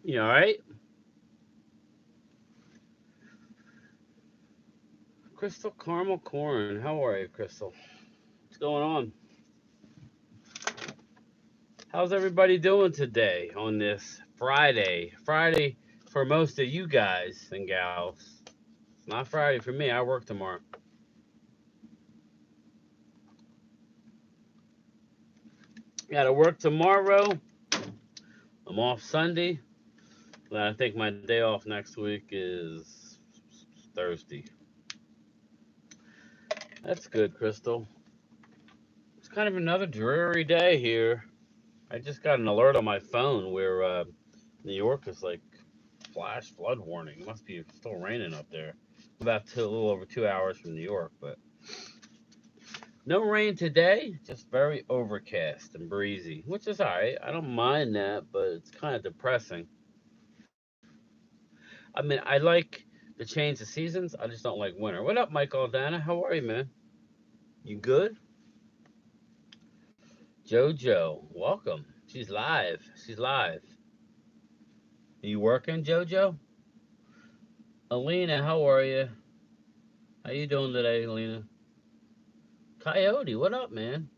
You all right? Crystal Caramel Corn. How are you, Crystal? What's going on? How's everybody doing today on this Friday? Friday for most of you guys and gals. It's not Friday for me. I work tomorrow. Gotta work tomorrow. I'm off Sunday. And I think my day off next week is Thursday. That's good, Crystal. It's kind of another dreary day here. I just got an alert on my phone where New York is like flash flood warning. It must be still raining up there. About a little over 2 hours from New York, but no rain today. Just very overcast and breezy, which is alright. I don't mind that, but it's kind of depressing. I mean, I like the change of seasons. I just don't like winter. What up, Michael Aldana? How are you, man? You good? JoJo, welcome. She's live. She's live. Are you working, JoJo? Alina, how are you? How you doing today, Alina? Coyote, what up, man?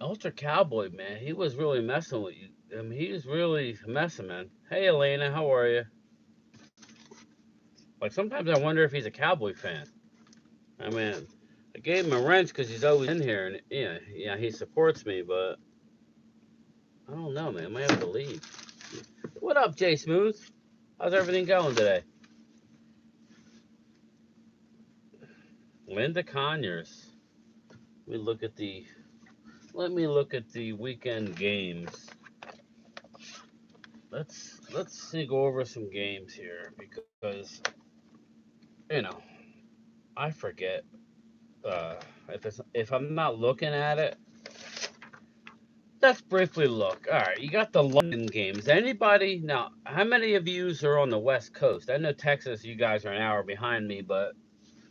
Ultra Cowboy, man, he was really messing with you. I mean, he was really messing, man. Hey, Elena, how are you? Like, sometimes I wonder if he's a Cowboy fan. I mean, I gave him a wrench because he's always in here, and yeah, he supports me, but I don't know, man. I might have to leave. What up, Jay Smooth? How's everything going today? Linda Conyers. Let me look at the. Let me look at the weekend games. Let's see, go over some games here because you know I forget if I'm not looking at it, let's briefly look. All right, you got the London games. Anybody now? How many of yous are on the West Coast? I know Texas, you guys are an hour behind me, but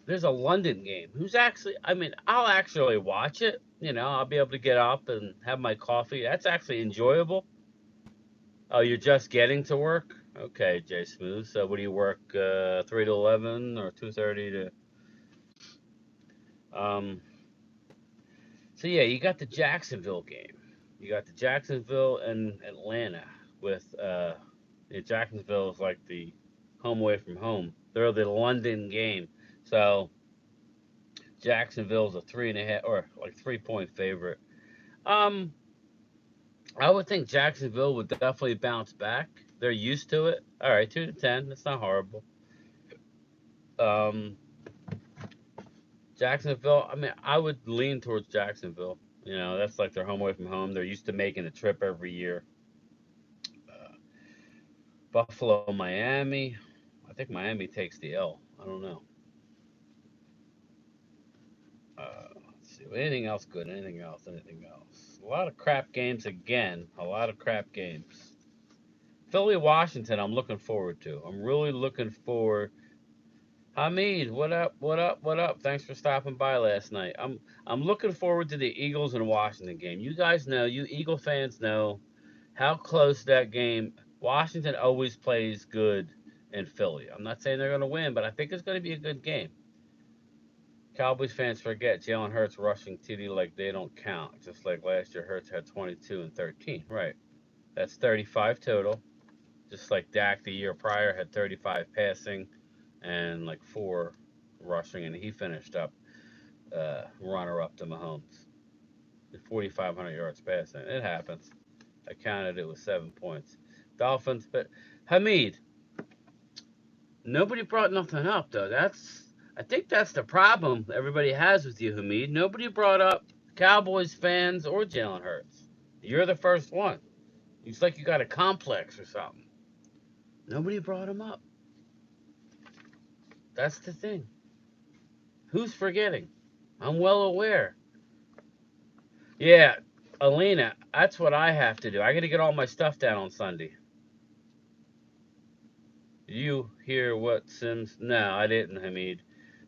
there's a London game. Who's actually? I mean, I'll actually watch it. I'll be able to get up and have my coffee. That's actually enjoyable. Oh, you're just getting to work? Okay, Jay Smooth. So, what do you work? 3 to 11 or 2:30 to? Um, So yeah, you got the Jacksonville game. You got the Jacksonville and Atlanta with Jacksonville is like the home away from home. They're the London game. So Jacksonville's a 3.5 or like 3 point favorite. Um, I would think Jacksonville would definitely bounce back. They're used to it. All right, 2-10. That's not horrible. Um, Jacksonville. I mean, I would lean towards Jacksonville. That's like their home away from home. They're used to making the trip every year. Uh, Buffalo, Miami. I think Miami takes the L. I don't know. Let's see. Anything else good? Anything else? Anything else? A lot of crap games again. A lot of crap games. Philly, Washington. I'm looking forward to. I'm really looking forward. Hamid, what up? What up? What up? Thanks for stopping by last night. I'm looking forward to the Eagles and Washington game. You guys know, you Eagle fans know how close that game. Washington always plays good in Philly. I'm not saying they're going to win, but I think it's going to be a good game. Cowboys fans forget Jalen Hurts rushing TD like they don't count. Just like last year, Hurts had 22 and 13. Right. That's 35 total. Just like Dak the year prior had 35 passing and like 4 rushing, and he finished up runner up to Mahomes. 4,500 yards passing. It happens. I counted it with 7 points. Dolphins, but Hamid, nobody brought nothing up though. I think that's the problem everybody has with you, Hamid. Nobody brought up Cowboys fans or Jalen Hurts. You're the first one. It's like you got a complex or something. Nobody brought him up. That's the thing. Who's forgetting? I'm well aware. Yeah, Alina, that's what I have to do. I got to get all my stuff down on Sunday. You hear what Sims? No, I didn't, Hamid.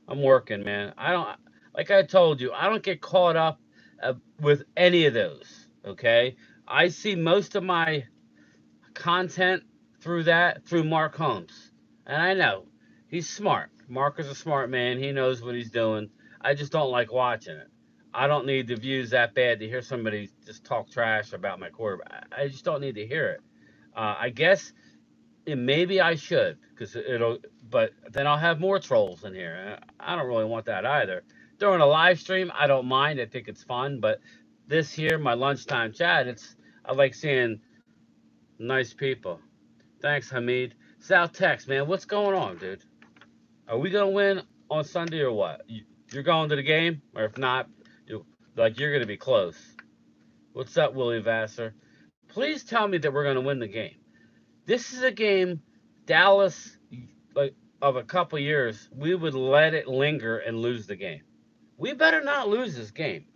I'm working, man. I don't like I told you. I don't get caught up. with any of those. Okay, I see most of my content through Mark Holmes, and I know he's smart. Mark is a smart man. He knows what he's doing. I just don't like watching it. I don't need the views that bad to hear somebody just talk trash about my quarterback. I just don't need to hear it. I guess maybe I should, because it'll. But then I'll have more trolls in here. I don't really want that either. During a live stream, I don't mind. I think it's fun. But this here, my lunchtime chat, I like seeing nice people. Thanks, Hamid. South Tex, man, what's going on, dude? Are we gonna win on Sunday or what? You're going to the game, or if not, you're gonna be close. What's up, Willie Vassar? Please tell me that we're gonna win the game. This is a game, Dallas, like of a couple years, we would let it linger and lose the game. We better not lose this game.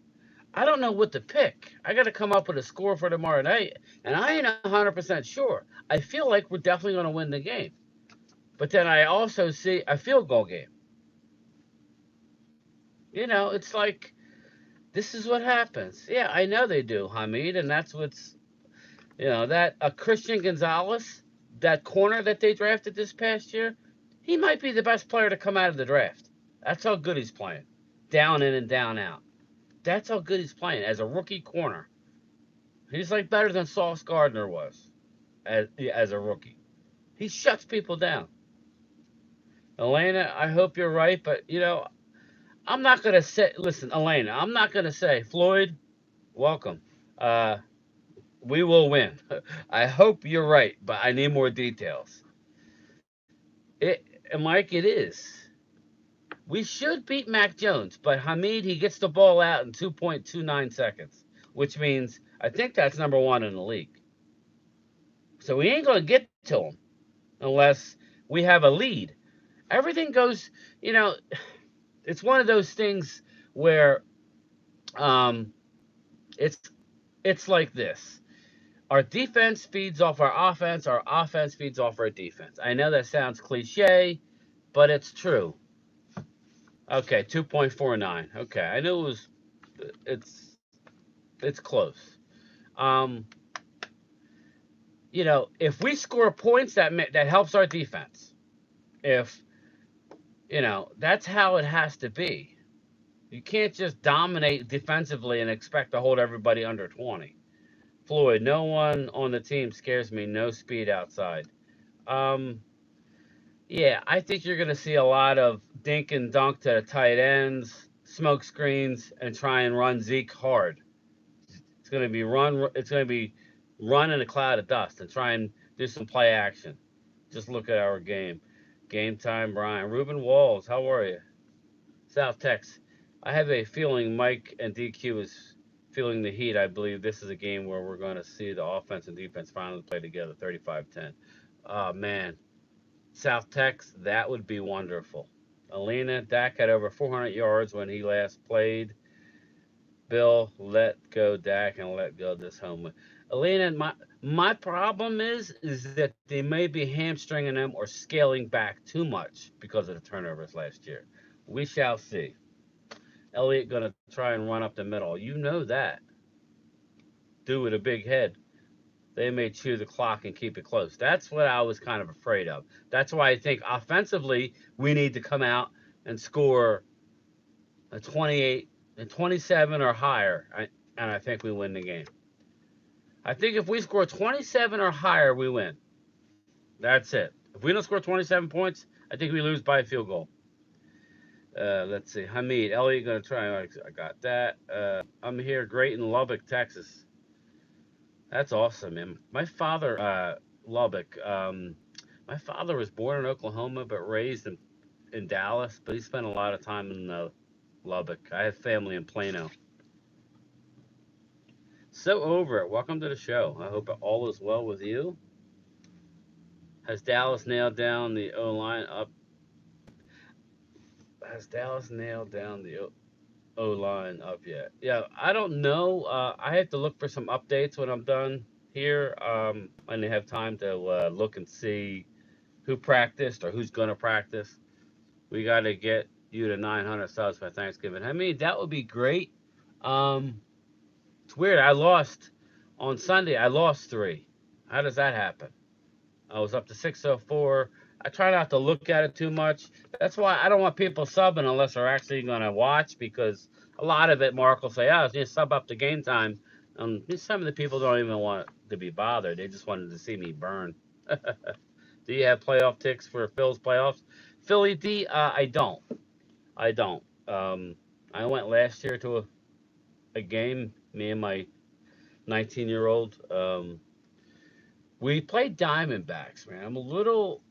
I don't know what to pick. I got to come up with a score for tomorrow night, and I ain't 100% sure. I feel like we're definitely going to win the game. But then I also see a field goal game. It's like this is what happens. Yeah, I know they do, Hamid, and that's what's that Christian Gonzalez, that corner that they drafted this past year, he might be the best player to come out of the draft. That's how good he's playing, down in and down out. That's how good he's playing as a rookie corner. He's like better than Sauce Gardner was as a rookie. He shuts people down. Elena, I hope you're right, but I'm not gonna say. Listen, Elena, I'm not gonna say Floyd. Welcome. Uh, we will win. I hope you're right, but I need more details. It, Mike, it is. We should beat Mac Jones, but Hamid he gets the ball out in 2.29 seconds, which means I think that's number one in the league. So we ain't gonna get to him unless we have a lead. Everything goes, you know, it's one of those things where um, it's it's like this. Our defense feeds off our offense. Our offense feeds off our defense. I know that sounds cliche, but it's true. Okay, 2.49. Okay, I knew it's it's close. Um, if we score points, that helps our defense. If that's how it has to be. You can't just dominate defensively and expect to hold everybody under 20. Floyd, no one on the team scares me. No speed outside. Um, yeah, I think you're going to see a lot of dink and dunk to the tight ends, smoke screens, and try and run Zeke hard. It's going to be run. It's going to be run in a cloud of dust and try and do some play action. Just look at our game. Game time, Brian. Ruben Walls, how are you? South Tex. I have a feeling Mike and DQ is feeling the heat. I believe this is a game where we're going to see the offense and defense finally play together 35-10. Oh, man. South Tex, that would be wonderful. Alina, Dak had over 400 yards when he last played. Bill, let go Dak and let go this home win. Alina, my problem is that they may be hamstringing them or scaling back too much because of the turnovers last year. We shall see. Elliott gonna try and run up the middle. You know that. Dude with a big head. They may chew the clock and keep it close. That's what I was kind of afraid of. That's why I think offensively we need to come out and score a 28 and 27 or higher, and I think we win the game. I think if we score 27 or higher, we win. That's it. If we don't score 27 points, I think we lose by a field goal. Let's see. Hamid, Elliott gonna try. I got that. I'm here, great in Lubbock, Texas. That's awesome, man. My father, Lubbock. My father was born in Oklahoma but raised in Dallas, but he spent a lot of time in Lubbock. I have family in Plano. So over it. Welcome to the show. I hope all is well with you. Has Dallas nailed down the O line up? Has Dallas nailed down the O line up yet? Yeah, I don't know. I have to look for some updates when I'm done here. I didn't have time to look and see who practiced or who's going to practice. We got to get you to 900 subs by Thanksgiving. I mean, that would be great. It's weird. I lost on Sunday. I lost three. How does that happen? I was up to 604. I try not to look at it too much. That's why I don't want people subbing unless they're actually going to watch, because a lot of it, Mark will say, oh, just sub up to game time. Some of the people don't even want to be bothered. They just wanted to see me burn. Do you have playoff ticks for Phil's playoffs? Philly D, I don't. I don't. I went last year to a game, me and my 19-year-old. We played Diamondbacks, man. I'm a little,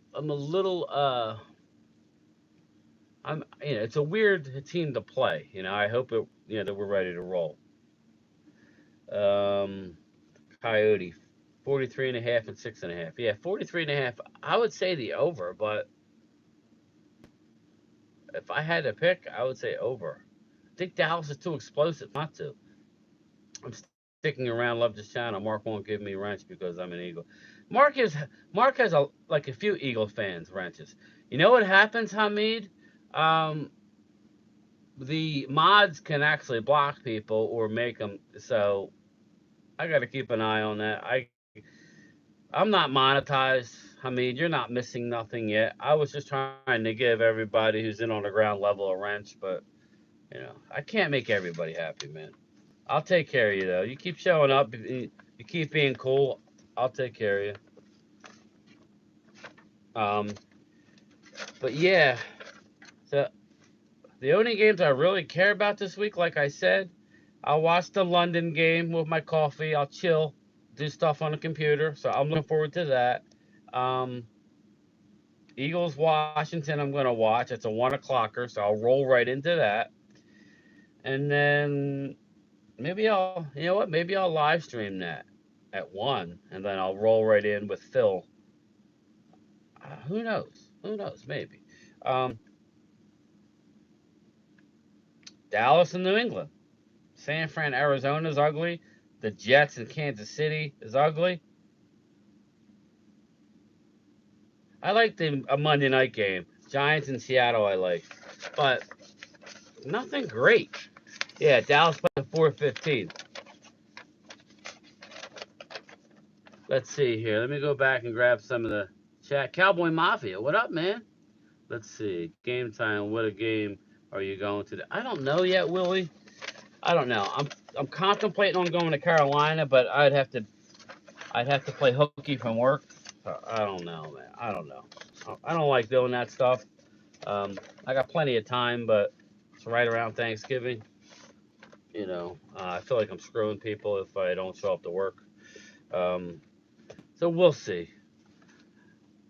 it's a weird team to play. I hope that we're ready to roll. Um, Coyote, 43 and a half and 6.5. Yeah, 43 and a half. I would say the over, but if I had to pick, I would say over. I think Dallas is too explosive not to. I'm sticking around. Love this channel. Mark won't give me wrench because I'm an Eagle. Mark is Mark has a few Eagle fans wrenches. You know what happens, Hamid? Um, the mods can actually block people or make them so. I got to keep an eye on that. I'm not monetized. Hamid, you're not missing nothing yet. I was just trying to give everybody who's in on the ground level a wrench, but I can't make everybody happy, man. I'll take care of you though. You keep showing up. You keep being cool. I'll take care of you. But yeah. So the only games I really care about this week, like I said, I'll watch the London game with my coffee. I'll chill, do stuff on the computer. So I'm looking forward to that. Um, Eagles Washington. I'm gonna watch. It's a 1 o'clocker, so I'll roll right into that. And then maybe Maybe I'll live stream that at 1, and then I'll roll right in with Phil. Who knows? Who knows? Maybe. Um, Dallas and New England. San Fran, Arizona is ugly. The Jets in Kansas City is ugly. I like a Monday night game. Giants in Seattle I like. But nothing great. Yeah, Dallas playing 4:15. Let's see here. Let me go back and grab some of the chat. Cowboy Mafia, what up, man? Let's see. Game time. What a game are you going to? I don't know yet, Willie. I don't know. I'm contemplating on going to Carolina, but I'd have to play hooky from work. I don't know, man. I don't know. I don't like doing that stuff. I got plenty of time, but it's right around Thanksgiving. I feel like I'm screwing people if I don't show up to work. Um, so we'll see.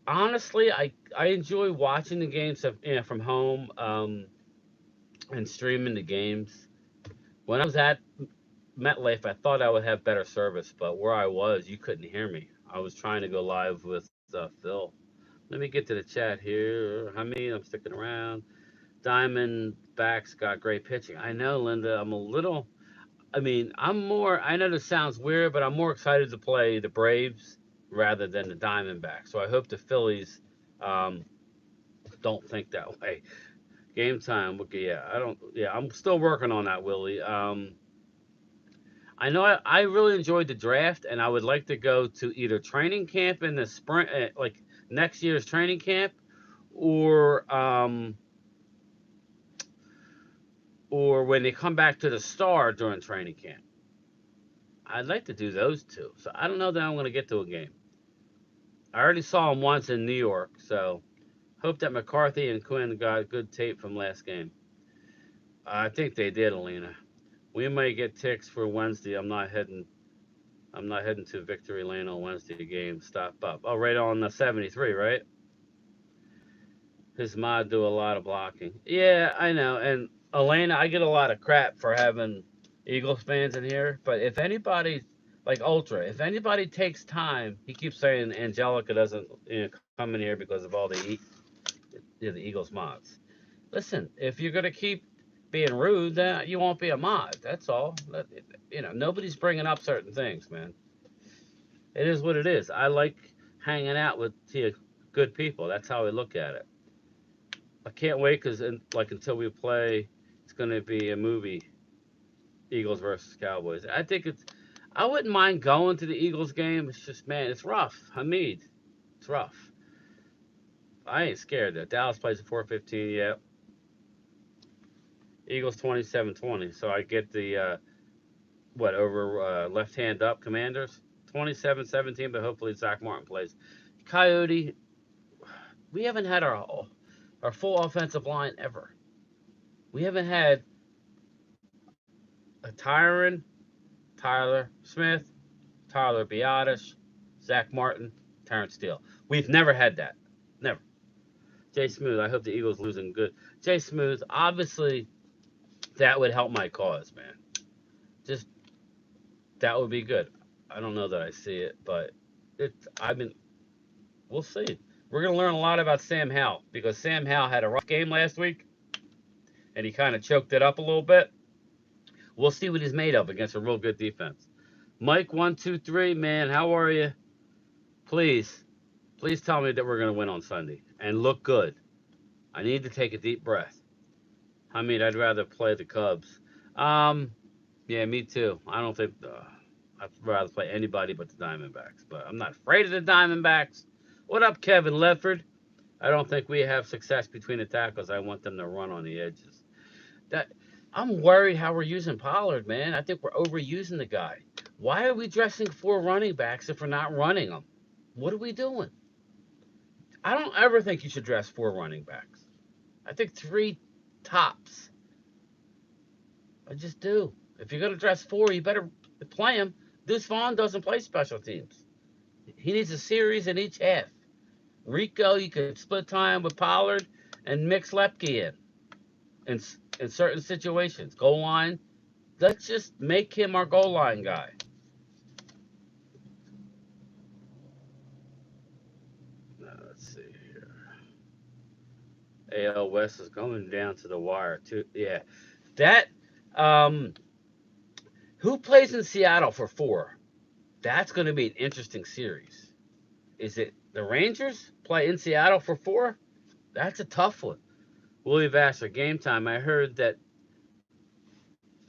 Honestly, I enjoy watching the games from home, and streaming the games. When I was at MetLife, I thought I would have better service, but where I was, you couldn't hear me. I was trying to go live with Phil. Let me get to the chat here. I'm sticking around. Diamondbacks got great pitching. I know, Linda. I know this sounds weird, but I'm more excited to play the Braves rather than the Diamondbacks. So I hope the Phillies um, don't think that way. Game time. Okay, yeah, I don't. Yeah, I'm still working on that, Willie. I know I really enjoyed the draft, and I would like to go to either training camp in the spring, like next year's training camp, or when they come back to the Star during training camp. I'd like to do those two. So I don't know that I'm going to get to a game. I already saw them once in New York, so hope that McCarthy and Quinn got good tape from last game. I think they did, Alina. We might get ticks for Wednesday. I'm not heading to Victory Lane on Wednesday game. Stop up. Oh, right on the 73, right? His mod do a lot of blocking. Yeah, I know. And Elena, I get a lot of crap for having Eagles fans in here. But if anybody, like Ultra, if anybody takes time, he keeps saying Angelica doesn't come in here because of all the Eagles mods. Listen, if you're gonna keep being rude, then you won't be a mod. That's all. Nobody's bringing up certain things, man. It is what it is. I like hanging out with good people. That's how I look at it. I can't wait because until we play, it's gonna be a movie. Eagles versus Cowboys. I think it's. I wouldn't mind going to the Eagles game. It's just, man, it's rough. Hamid, it's rough. I ain't scared though. Dallas plays at 4:15. Yeah, Eagles 27-20. So I get the what over left hand up Commanders 27-17. But hopefully Zach Martin plays. Coyote. We haven't had our full offensive line ever. We haven't had a Tyron, Tyler Smith, Tyler Biotish, Zach Martin, Terrence Steele. We've never had that. Never. Jay Smooth, I hope the Eagles losing good. Jay Smooth, obviously, that would help my cause, man. Just that would be good. I don't know that I see it, but it's. I mean, we'll see. We're gonna learn a lot about Sam Howell because Sam Howell had a rough game last week, and he kind of choked it up a little bit. We'll see what he's made of against a real good defense. Mike 123, man, how are you? Please, please tell me that we're gonna win on Sunday and look good. I need to take a deep breath. I mean, I'd rather play the Cubs. Um, yeah, me too. I don't think I'd rather play anybody but the Diamondbacks. But I'm not afraid of the Diamondbacks. What up, Kevin Lefford? I don't think we have success between the tackles. I want them to run on the edges. That I'm worried how we're using Pollard, man. I think we're overusing the guy. Why are we dressing four running backs if we're not running them? What are we doing? I don't ever think you should dress four running backs. I think three tops. I just do. If you're going to dress four, you better play him. Deuce Vaughn doesn't play special teams. He needs a series in each half. Rico, you could split time with Pollard and mix Lepke in certain situations. Goal line, let's just make him our goal line guy. Now, let's see here. AL West is going down to the wire, too. Yeah. That, um, who plays in Seattle for four? That's going to be an interesting series. Is it the Rangers play in Seattle for four? That's a tough one. Willie Vassar, game time. I heard that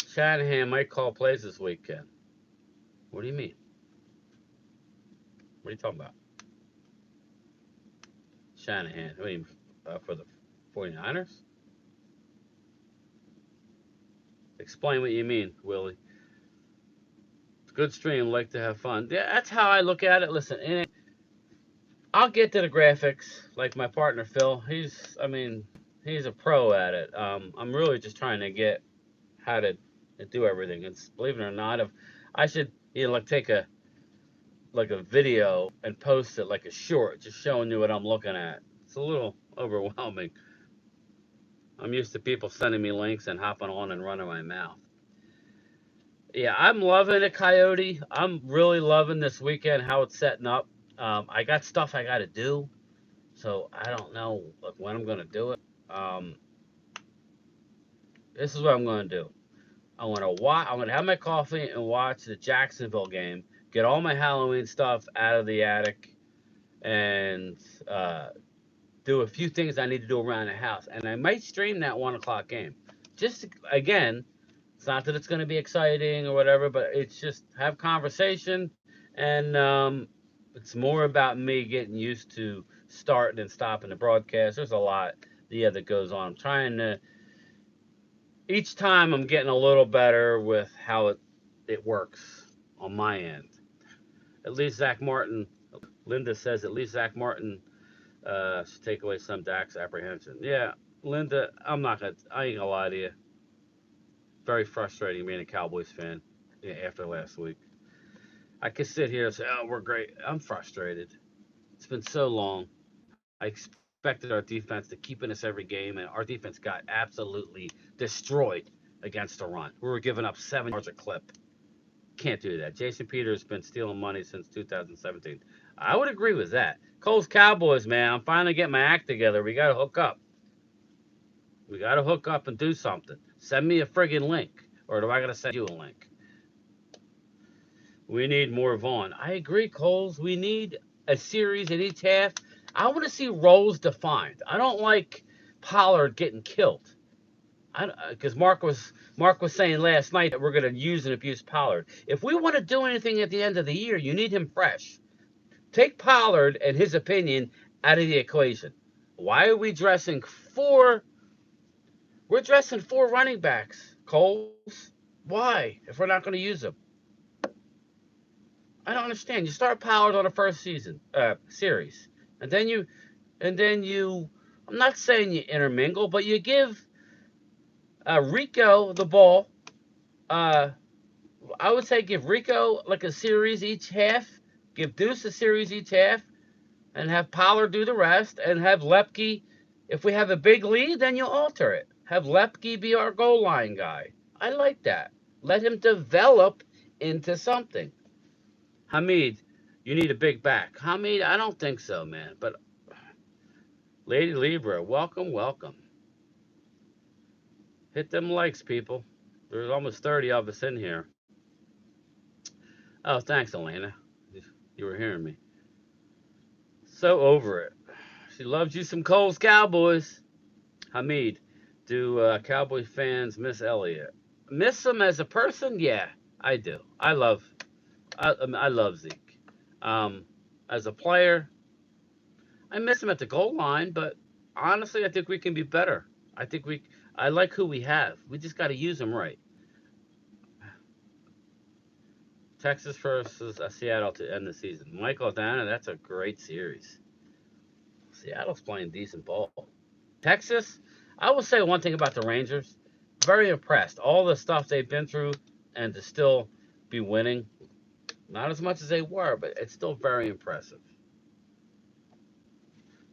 Shanahan might call plays this weekend. What do you mean? What are you talking about? Shanahan. I mean, for the 49ers? Explain what you mean, Willie. Good stream. Like to have fun. Yeah, that's how I look at it. Listen, I'll get to the graphics like my partner Phil. He's a pro at it. I'm really just trying to get how to do everything. It's believe it or not, if I should like take a video and post it like a short, just showing you what I'm looking at. It's a little overwhelming. I'm used to people sending me links and hopping on and running my mouth. Yeah, I'm loving it, Coyote. I'm really loving this weekend how it's setting up. I got stuff I got to do, so I don't know when I'm gonna do it. Um, this is what I'm gonna do. I'm gonna watch. I'm gonna have my coffee and watch the Jacksonville game. Get all my Halloween stuff out of the attic, and uh, do a few things I need to do around the house. And I might stream that 1 o'clock game. Just again, it's not that it's gonna be exciting or whatever, but it's just have conversation, and it's more about me getting used to starting and stopping the broadcast. There's a lot that goes on. I'm trying to each time I'm getting a little better with how it works on my end. At least Zach Martin, Linda says, at least Zach Martin should take away some Dak's apprehension. Yeah, Linda, I ain't gonna lie to you. Very frustrating being a Cowboys fan after last week. I could sit here and say, oh, we're great. I'm frustrated. It's been so long. I expected our defense to keep in us every game, and our defense got absolutely destroyed against the run. We were giving up 7 yards a clip. Can't do that. Jason Peters has been stealing money since 2017. I would agree with that. Cole's Cowboys, man. I'm finally getting my act together. We got to hook up. We got to hook up and do something. Send me a friggin' link. Or do I got to send you a link? We need more Vaughn. I agree, Coles. We need a series in each half. I want to see roles defined. I don't like Pollard getting killed. Because Mark was saying last night that we're going to use and abuse Pollard. If we want to do anything at the end of the year, you need him fresh. Take Pollard and his opinion out of the equation. Why are we dressing four? We're dressing four running backs, Coles. Why? If we're not going to use them, I don't understand. You start Pollard on the first series, and then you. I'm not saying you intermingle, but you give Rico the ball. Uh, I would say give Rico like a series each half. Give Deuce a series each half, and have Pollard do the rest, and have Lepke. If we have a big lead, then you alter it. Have Lepke be our goal line guy. I like that. Let him develop into something. Hamid, you need a big back. Hamid, I don't think so, man. But Lady Libra, welcome, welcome. Hit them likes, people. There's almost 30 of us in here. Oh, thanks, Elena. You were hearing me. So over it. She loves you some Coles Cowboys. Hamid, do Cowboy fans miss Elliott? Miss him as a person? Yeah, I do. I love Zeke. Um, as a player, I miss him at the goal line, but honestly, I think we can be better. I think we. I like who we have. We just got to use them right. Texas versus Seattle to end the season. Michael Dana, that's a great series. Seattle's playing decent ball. Texas, I will say one thing about the Rangers. Very impressed. All the stuff they've been through and to still be winning. Not as much as they were, but it's still very impressive.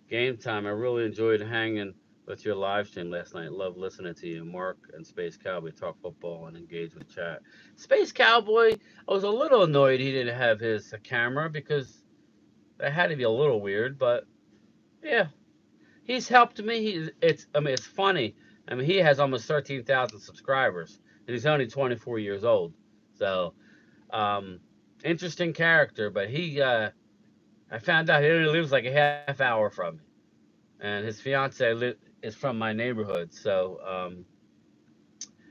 Game time. I really enjoyed hanging with your live stream last night. Love listening to you, Mark and Space Cowboy talk football and engage with chat. Space Cowboy, I was a little annoyed he didn't have his camera because that had to be a little weird, but yeah, he's helped me. It's funny. I mean, he has almost 13,000 subscribers, and he's only 24 years old. So, um, interesting character. But I found out he only lives like a half hour from me, and his is from my neighborhood. So,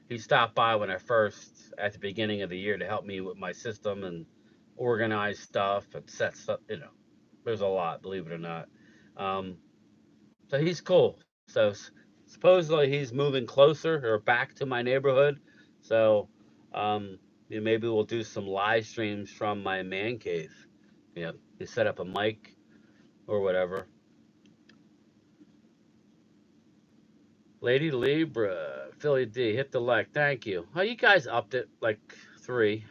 he stopped by when I first at the beginning of the year to help me with my system and organize stuff and set stuff. There's a lot, believe it or not. Um, so he's cool. So supposedly he's moving closer or back to my neighborhood. So maybe we'll do some live streams from my man cave. You set up a mic or whatever. Lady Libra, Philly D, hit the like. Thank you. Oh, you guys upped it like 3.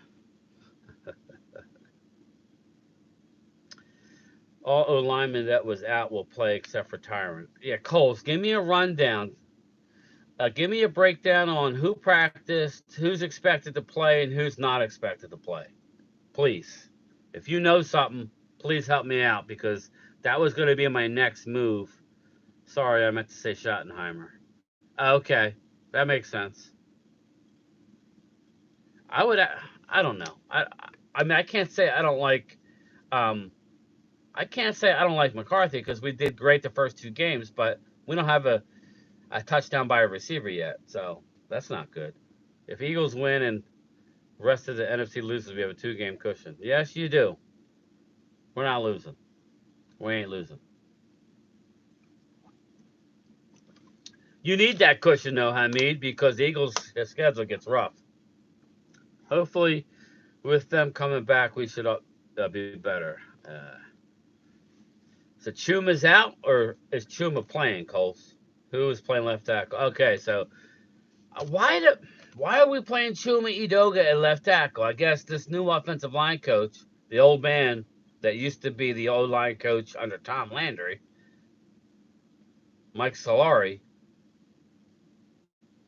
All O linemen that was out will play except for Tyrant. Yeah, Coles, give me a rundown. Give me a breakdown on who practiced, who's expected to play, and who's not expected to play. Please. If you know something, please help me out because that was going to be my next move. Sorry, I meant to say Schottenheimer. Okay, that makes sense. I would. I don't know. I mean, I can't say I don't like. Um, I can't say I don't like McCarthy because we did great the first 2 games, but we don't have a touchdown by a receiver yet, so that's not good. If Eagles win and the rest of the NFC loses, we have a 2-game cushion. Yes, you do. We're not losing. We ain't losing. You need that cushion, though, Hamid, because the Eagles' schedule gets rough. Hopefully, with them coming back, we should be better. So Chuma's out, or is Chuma playing, Coles? Who is playing left tackle? Okay, so why are we playing Chuma Edoga at left tackle? I guess this new offensive line coach, the old man that used to be the old line coach under Tom Landry, Mike Solari,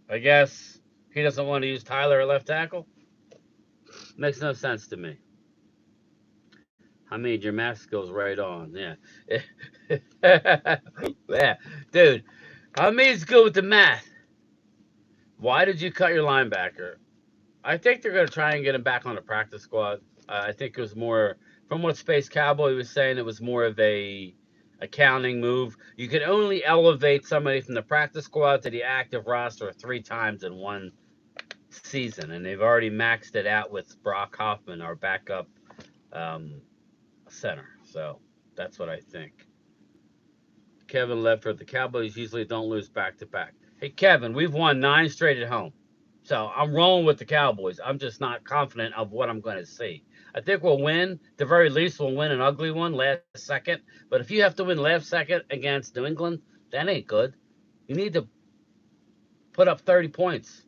I guess he doesn't want to use Tyler at left tackle. Makes no sense to me. I mean, your math goes right on. Yeah. Yeah. Dude, I mean, it's good with the math. Why did you cut your linebacker? I think they're going to try and get him back on the practice squad. I think it was more, from what Space Cowboy was saying, it was more of a accounting move. You can only elevate somebody from the practice squad to the active roster 3 times in one season, and they've already maxed it out with Brock Hoffman, our backup um, center. So that's what I think. Kevin Ledford, the Cowboys usually don't lose back to back. Hey, Kevin, we've won 9 straight at home. So I'm rolling with the Cowboys. I'm just not confident of what I'm going to see. I think we'll win. At the very least, we'll win an ugly one last second. But if you have to win last second against New England, that ain't good. You need to put up 30 points.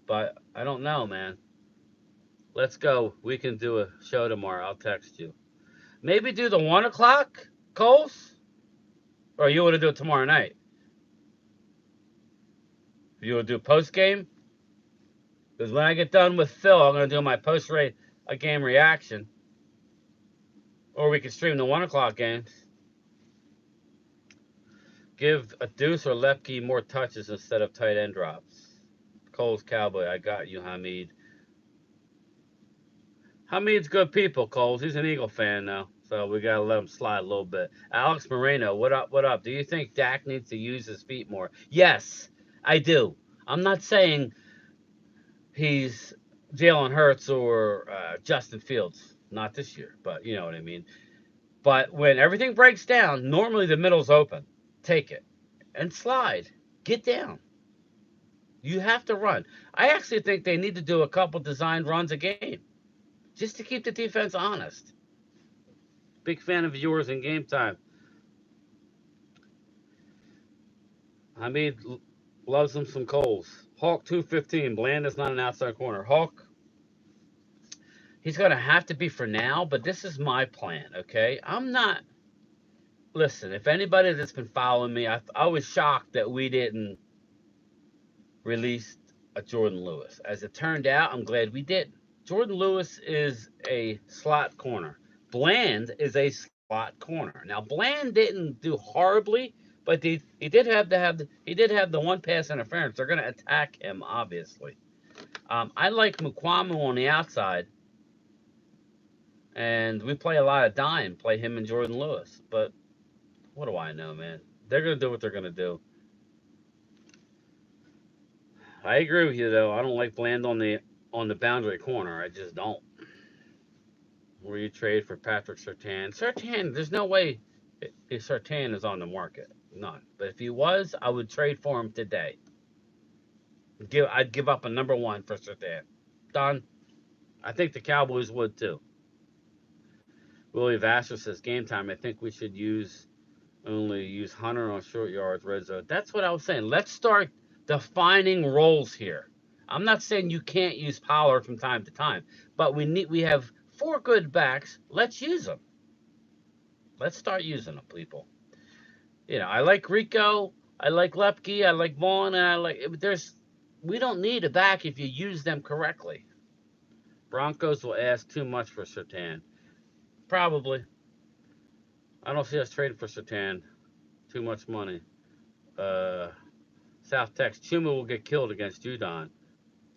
But I don't know, man. Let's go. We can do a show tomorrow. I'll text you. Maybe do the 1 o'clock, Coles? Or you want to do it tomorrow night? You want to do post game? Because when I get done with Phil, I'm going to do my game reaction. Or we can stream the 1 o'clock games. Give a Deuce or Lepke more touches instead of tight end drops. Cole's Cowboy, I got you, Hamid. Hamid's good people, Coles. He's an Eagle fan now. So we got to let him slide a little bit. Alex Moreno, what up, what up? Do you think Dak needs to use his feet more? Yes, I do. I'm not saying he's Jalen Hurts or Justin Fields. Not this year, but you know what I mean. But when everything breaks down, normally the middle's open. Take it and slide. Get down. You have to run. I actually think they need to do a couple designed runs a game just to keep the defense honest. Big fan of yours in game time. Hamid loves him some Coles. Hawk 215. Bland is not an outside corner. Hawk, he's going to have to be for now, but this is my plan, okay? I'm not. Listen, if anybody that's been following me, I was shocked that we didn't release a Jordan Lewis. As it turned out, I'm glad we didn't. Jordan Lewis is a slot corner. Bland is a slot corner. Now Bland didn't do horribly, but he did have the one pass interference. They're going to attack him, obviously. I like Mukwamu on the outside, and we play a lot of dime. Play him and Jordan Lewis, but what do I know, man? They're going to do what they're going to do. I agree with you, though. I don't like Bland on the boundary corner. I just don't. Where you trade for Patrick Surtain. Surtain, there's no way if Surtain is on the market. None. But if he was, I would trade for him today. I'd give up a number 1 for Surtain. Done. I think the Cowboys would too. Willie Vassar says, game time. I think we should only use Hunter on short yards, red zone. That's what I was saying. Let's start defining roles here. I'm not saying you can't use Pollard from time to time, but we have 4 good backs. Let's use them. Let's start using them, people. You know, I like Rico, I like Lepke, I like Vaughn, and we don't need a back if you use them correctly. Broncos will ask too much for Surtain. Probably. I don't see us trading for Surtain. Too much money. South Tex, Chuma will get killed against Judon.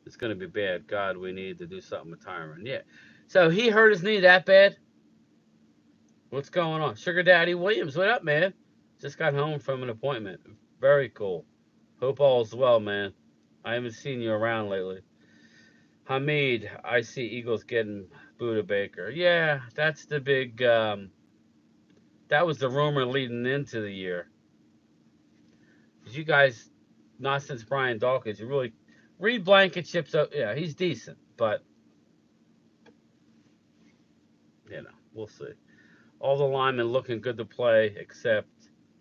It's going to be bad. God, we need to do something with Tyron. Yeah. So he hurt his knee that bad? What's going on? Sugar Daddy Williams, what up, man? Just got home from an appointment. Very cool. Hope all's well, man. I haven't seen you around lately. Hamid, I see Eagles getting Buda Baker. Yeah, that's the big, that was the rumor leading into the year. You guys, not since Brian Dawkins, you really, Reed Blankenship's, yeah, he's decent, but, you know, we'll see. All the linemen looking good to play, except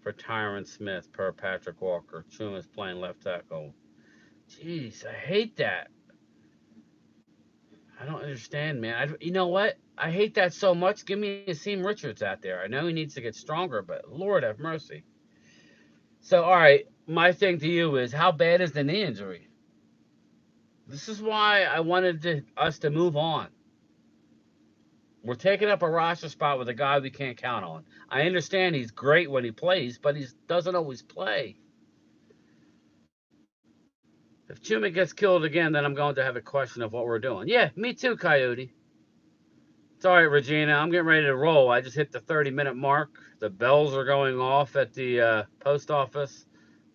for Tyron Smith, per Patrick Walker. Chuma's playing left tackle. Jeez, I hate that. I don't understand, man. You know what? I hate that so much. Give me Asim Richards out there. I know he needs to get stronger, but Lord have mercy. So, all right, my thing to you is, how bad is the knee injury? This is why I wanted us to move on. We're taking up a roster spot with a guy we can't count on. I understand he's great when he plays, but he doesn't always play. If Chuma gets killed again, then I'm going to have a question of what we're doing. Yeah, me too, Coyote. It's all right, Regina. I'm getting ready to roll. I just hit the 30-minute mark. The bells are going off at the post office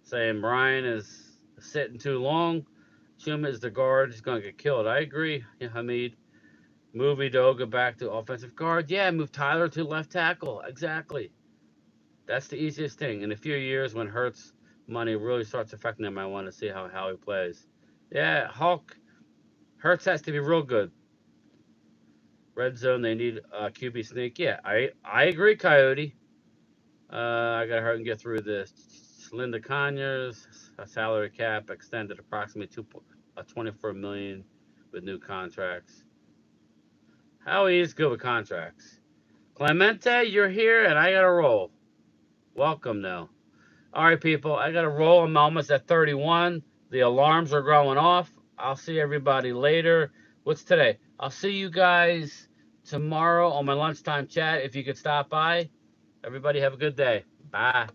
saying Brian is sitting too long. Chuma is the guard. He's going to get killed. I agree, Hamid. Move Udoka back to offensive guard. Yeah, move Tyler to left tackle. Exactly. That's the easiest thing. In a few years, when Hurts money really starts affecting him, I want to see how he plays. Yeah, Hulk. Hurts has to be real good. Red zone, they need QB sneak. Yeah, I agree, Coyote. I got to hurry and get through this. Linda Conyers, a salary cap extended approximately 24 million with new contracts. Howie is good with contracts. Clemente, you're here, and I got to roll. Welcome now. All right, people, I got to roll. I'm almost at 31. The alarms are going off. I'll see everybody later. What's today? I'll see you guys tomorrow on my lunchtime chat if you could stop by. Everybody have a good day. Bye.